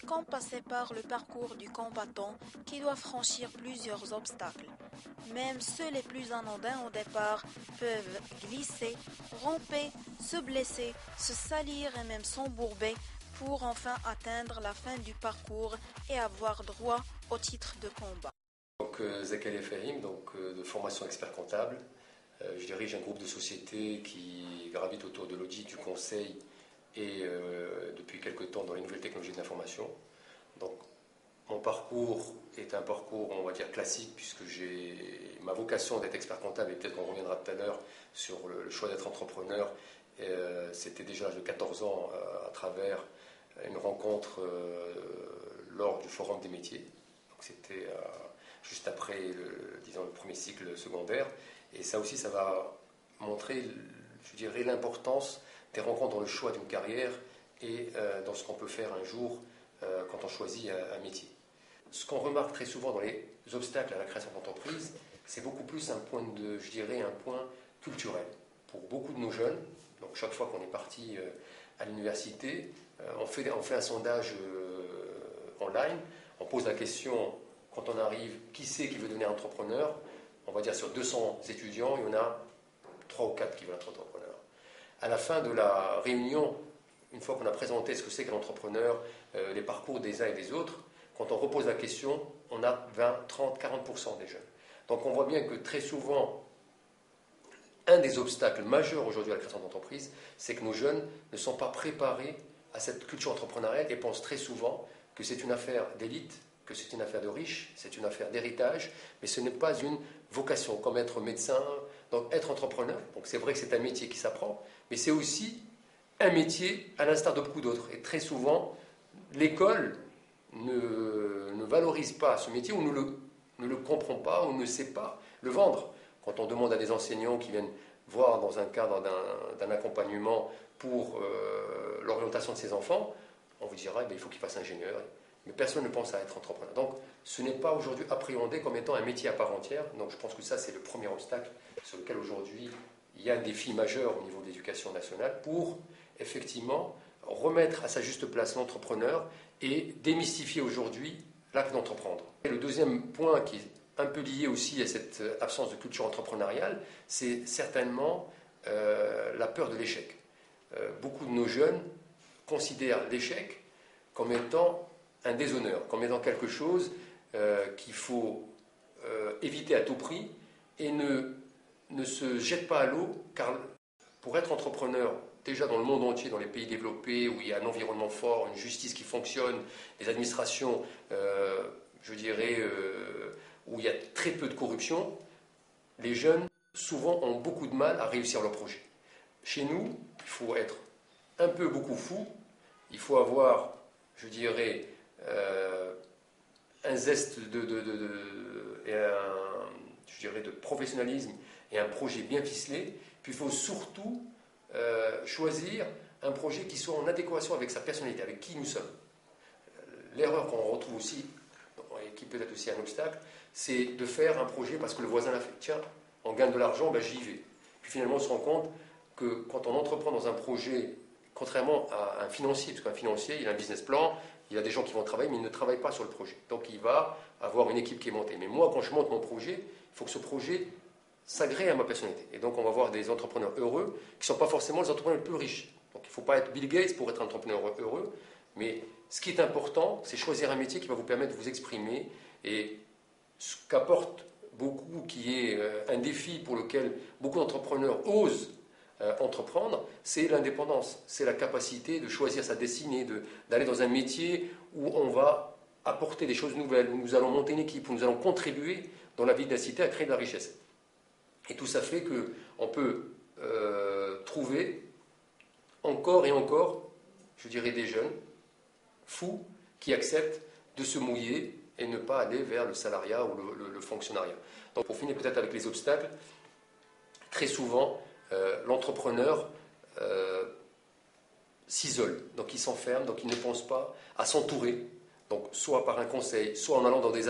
comme passer par le parcours du combattant qui doit franchir plusieurs obstacles. Même ceux les plus anodins au départ peuvent glisser, ramper, se blesser, se salir et même s'embourber pour enfin atteindre la fin du parcours et avoir droit au titre de combat. Donc, Zakaria Fahim, de formation expert comptable. Je dirige un groupe de sociétés qui gravite autour de l'audit, du conseil et depuis quelque temps dans les nouvelles technologies de l'information. Donc, mon parcours est un parcours, on va dire, classique, puisque j'ai ma vocation d'être expert comptable, et peut-être qu'on reviendra tout à l'heure sur le choix d'être entrepreneur. C'était déjà à l'âge de 14 ans à travers une rencontre lors du Forum des métiers. Donc, c'était juste après le premier cycle secondaire. Et ça aussi, ça va montrer, je dirais, l'importance des rencontres dans le choix d'une carrière et dans ce qu'on peut faire un jour quand on choisit un métier. Ce qu'on remarque très souvent dans les obstacles à la création d'entreprise, c'est beaucoup plus un point culturel. Pour beaucoup de nos jeunes, donc chaque fois qu'on est parti à l'université, on fait un sondage online, on pose la question, quand on arrive, qui c'est qui veut devenir entrepreneur? On va dire sur 200 étudiants, il y en a 3 ou 4 qui veulent être entrepreneurs. À la fin de la réunion, une fois qu'on a présenté ce que c'est qu'un entrepreneur, les parcours des uns et des autres, quand on repose la question, on a 20, 30, 40% des jeunes. Donc on voit bien que très souvent, un des obstacles majeurs aujourd'hui à la création d'entreprise, c'est que nos jeunes ne sont pas préparés à cette culture entrepreneuriale et pensent très souvent que c'est une affaire d'élite, que c'est une affaire de riches, c'est une affaire d'héritage, mais ce n'est pas une vocation, comme être médecin, donc être entrepreneur. Donc c'est vrai que c'est un métier qui s'apprend, mais c'est aussi un métier à l'instar de beaucoup d'autres. Et très souvent, l'école ne valorise pas ce métier ou ne le comprend pas ou ne sait pas le vendre. Quand on demande à des enseignants qui viennent voir dans un cadre d'un accompagnement pour l'orientation de ses enfants, on vous dira il faut qu'il fasse ingénieur. Mais personne ne pense à être entrepreneur. Donc ce n'est pas aujourd'hui appréhendé comme étant un métier à part entière. Donc je pense que ça c'est le premier obstacle sur lequel aujourd'hui il y a un défi majeur au niveau de l'éducation nationale pour effectivement remettre à sa juste place l'entrepreneur et démystifier aujourd'hui l'acte d'entreprendre. Et le deuxième point qui est un peu lié aussi à cette absence de culture entrepreneuriale, c'est certainement la peur de l'échec. Beaucoup de nos jeunes considèrent l'échec comme étant un déshonneur, comme étant quelque chose qu'il faut éviter à tout prix et ne se jette pas à l'eau, car pour être entrepreneur, déjà dans le monde entier, dans les pays développés, où il y a un environnement fort, une justice qui fonctionne, des administrations, où il y a très peu de corruption, les jeunes, souvent, ont beaucoup de mal à réussir leur projet. Chez nous, il faut être un peu beaucoup fou, il faut avoir, un zeste de professionnalisme et un projet bien ficelé, puis il faut surtout choisir un projet qui soit en adéquation avec sa personnalité, avec qui nous sommes. L'erreur qu'on retrouve aussi, et qui peut être aussi un obstacle, c'est de faire un projet parce que le voisin l'a fait. Tiens, on gagne de l'argent, j'y vais. Puis finalement, on se rend compte que quand on entreprend dans un projet, contrairement à un financier, parce qu'un financier, il a un business plan, il y a des gens qui vont travailler, mais ils ne travaillent pas sur le projet. Donc il va avoir une équipe qui est montée. Mais moi, quand je monte mon projet, il faut que ce projet s'agrée à ma personnalité. Et donc on va voir des entrepreneurs heureux qui ne sont pas forcément les entrepreneurs les plus riches. Donc il ne faut pas être Bill Gates pour être un entrepreneur heureux, mais ce qui est important, c'est choisir un métier qui va vous permettre de vous exprimer. Et ce qu'apporte beaucoup, qui est un défi pour lequel beaucoup d'entrepreneurs osent entreprendre, c'est l'indépendance, c'est la capacité de choisir sa destinée, d'aller dans un métier où on va apporter des choses nouvelles, où nous allons monter une équipe, où nous allons contribuer dans la vie de la cité à créer de la richesse. Et tout ça fait qu'on peut trouver encore et encore, des jeunes fous qui acceptent de se mouiller et ne pas aller vers le salariat ou le fonctionnariat. Donc pour finir peut-être avec les obstacles, très souvent, l'entrepreneur s'isole, donc il s'enferme, donc il ne pense pas à s'entourer, donc soit par un conseil, soit en allant dans des